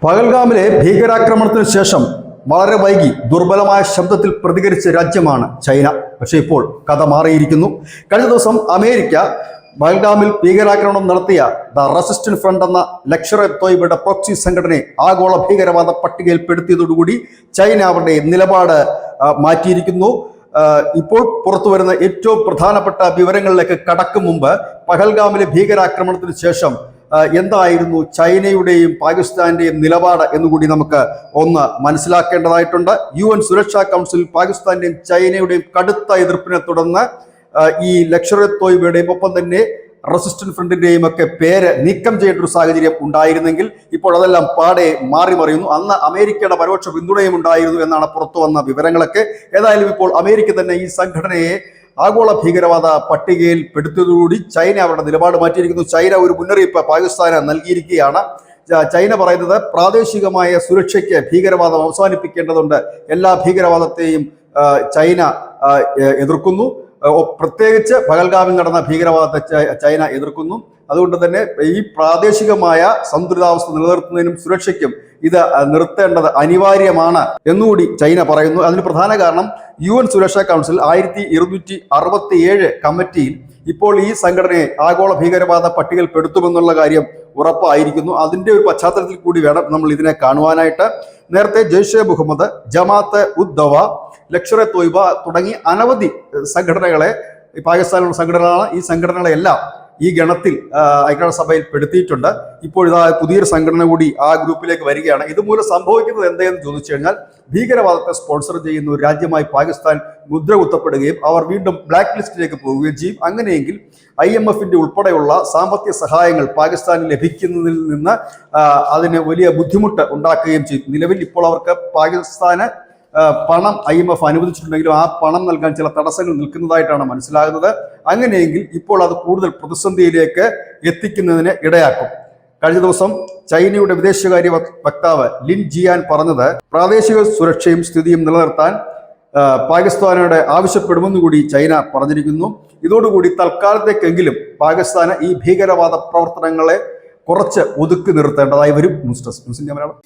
പഹൽഗാമിലെ ഭീകരാക്രമണത്തിന് ശേഷം വളരെ വൈകി ദുർബലമായ ശബ്ദത്തിൽ പ്രതികരിച്ച രാജ്യമാണ് ചൈന. പക്ഷേ ഇപ്പോൾ കഥ മാറിയിരിക്കുന്നു. കഴിഞ്ഞ ദിവസം അമേരിക്ക പഹൽഗാമിൽ ഭീകരാക്രമണം നടത്തിയ ദ റെസിസ്റ്റന്റ് ഫ്രണ്ട് എന്ന ലഷ്കർ-ഇ-തോയ്ബയുടെ പ്രോക്സി സംഘടനയെ ആഗോള ഭീകരവാദ പട്ടികയിൽപ്പെടുത്തിയതോടുകൂടി ചൈന അവരുടെ നിലപാട് മാറ്റിയിരിക്കുന്നു. ഇപ്പോൾ പുറത്തു വരുന്ന ഏറ്റവും പ്രധാനപ്പെട്ട വിവരങ്ങളിലേക്ക് കടക്കും മുമ്പ് പഹൽഗാമിലെ ഭീകരാക്രമണത്തിന് ശേഷം എന്തായിരുന്നു ചൈനയുടെയും പാകിസ്ഥാന്റെയും നിലപാട് എന്നുകൂടി നമുക്ക് ഒന്ന് മനസ്സിലാക്കേണ്ടതായിട്ടുണ്ട്. UN സുരക്ഷാ കൗൺസിൽ പാകിസ്ഥാന്റെയും ചൈനയുടെയും കടുത്ത എതിർപ്പിനെ തുടർന്ന് ഈ ലഷ്കർ-ഇ-തോയ്ബയുടെയും ഒപ്പം തന്നെ റെസിസ്റ്റന്റ് ഫ്രണ്ടിന്റെയും ഒക്കെ പേര് നീക്കം ചെയ്യേണ്ട ഒരു സാഹചര്യം ഉണ്ടായിരുന്നെങ്കിൽ ഇപ്പോൾ അതെല്ലാം പാടെ മാറി മറിയുന്നു. അന്ന് അമേരിക്കയുടെ പരോക്ഷ പിന്തുണയും ഉണ്ടായിരുന്നു എന്നാണ് പുറത്തു വന്ന വിവരങ്ങളൊക്കെ. ഏതായാലും ഇപ്പോൾ അമേരിക്ക തന്നെ ഈ സംഘടനയെ ആഗോള ഭീകരവാദ പട്ടികയിൽ പെടുത്തിയതോടുകൂടി ചൈന അവരുടെ നിലപാട് മാറ്റിയിരിക്കുന്നു. ചൈന ഒരു മുന്നറിയിപ്പ് പാകിസ്ഥാന് നൽകിയിരിക്കുകയാണ്. ചൈന പറയുന്നത് പ്രാദേശികമായ സുരക്ഷയ്ക്ക് ഭീകരവാദം അവസാനിപ്പിക്കേണ്ടതുണ്ട്. എല്ലാ ഭീകരവാദത്തെയും ചൈന എതിർക്കുന്നു. പ്രത്യേകിച്ച് പഹൽഗാമിൽ നടന്ന ഭീകരവാദത്തെ ചൈന എതിർക്കുന്നു. അതുകൊണ്ട് തന്നെ ഈ പ്രാദേശികമായ സന്തുലിതാവസ്ഥ നിലനിർത്തുന്നതിനും സുരക്ഷയ്ക്കും ഇത് നിർത്തേണ്ടത് അനിവാര്യമാണ് എന്നുകൂടി ചൈന പറയുന്നു. അതിന് പ്രധാന കാരണം UN സുരക്ഷാ കൗൺസിൽ 1267 കമ്മിറ്റിയിൽ ഇപ്പോൾ ഈ സംഘടനയെ ആഗോള ഭീകരവാദ പട്ടികയിൽ പെടുത്തുമെന്നുള്ള കാര്യം ഉറപ്പായിരിക്കുന്നു. അതിന്റെ ഒരു പശ്ചാത്തലത്തിൽ കൂടി വേണം നമ്മൾ ഇതിനെ കാണുവാനായിട്ട്. നേരത്തെ ജെയ്ഷെ മുഹമ്മദ്, ജമാഅത്തെ ഉദ് ദവ, ലഷ്കർ-ഇ-തോയ്ബ തുടങ്ങി അനവധി സംഘടനകളെ, പാകിസ്ഥാനിലുള്ള സംഘടനകളാണ്, ഈ സംഘടനകളെല്ലാം ഈ ഗണത്തിൽ ഐക്യരാഷ്ട്രസഭയിൽ പെടുത്തിയിട്ടുണ്ട്. ഇപ്പോൾ ഇതാ പുതിയൊരു സംഘടന കൂടി ആ ഗ്രൂപ്പിലേക്ക് വരികയാണ്. ഇതുമൂലം സംഭവിക്കുന്നത് എന്തെന്ന് ചോദിച്ചു കഴിഞ്ഞാൽ ഭീകരവാദത്തെ സ്പോൺസർ ചെയ്യുന്ന ഒരു രാജ്യമായി പാകിസ്ഥാൻ മുദ്ര കുത്തപ്പെടുകയും അവർ വീണ്ടും ബ്ലാക്ക് ലിസ്റ്റിലേക്ക് പോവുകയും ചെയ്യും. അങ്ങനെയെങ്കിൽ IMFന്റെ ഉൾപ്പെടെയുള്ള സാമ്പത്തിക സഹായങ്ങൾ പാകിസ്ഥാന് ലഭിക്കുന്നതിൽ നിന്ന് അതിന് വലിയ ബുദ്ധിമുട്ട് ഉണ്ടാക്കുകയും ചെയ്യും. നിലവിൽ ഇപ്പോൾ അവർക്ക് പാകിസ്ഥാന് പണം IMF അനുവദിച്ചിട്ടുണ്ടെങ്കിലും ആ പണം നൽകാൻ ചില തടസ്സങ്ങൾ നിൽക്കുന്നതായിട്ടാണ് മനസ്സിലാകുന്നത്. അങ്ങനെയെങ്കിൽ ഇപ്പോൾ അത് കൂടുതൽ പ്രതിസന്ധിയിലേക്ക് എത്തിക്കുന്നതിന് ഇടയാക്കും. കഴിഞ്ഞ ദിവസം ചൈനയുടെ വിദേശകാര്യ വക്താവ് ലിൻ ജിയാൻ പറഞ്ഞത് പ്രാദേശിക സുരക്ഷയും സ്ഥിതിയും നിലനിർത്താൻ പാകിസ്ഥാനോട് ആവശ്യപ്പെടുമെന്ന് കൂടി ചൈന പറഞ്ഞിരിക്കുന്നു. ഇതോടുകൂടി തൽക്കാലത്തേക്കെങ്കിലും പാകിസ്ഥാന് ഈ ഭീകരവാദ പ്രവർത്തനങ്ങളെ കുറച്ച് ഒതുക്കി നിർത്തേണ്ടതായി വരും. News desk, news India Malayalam.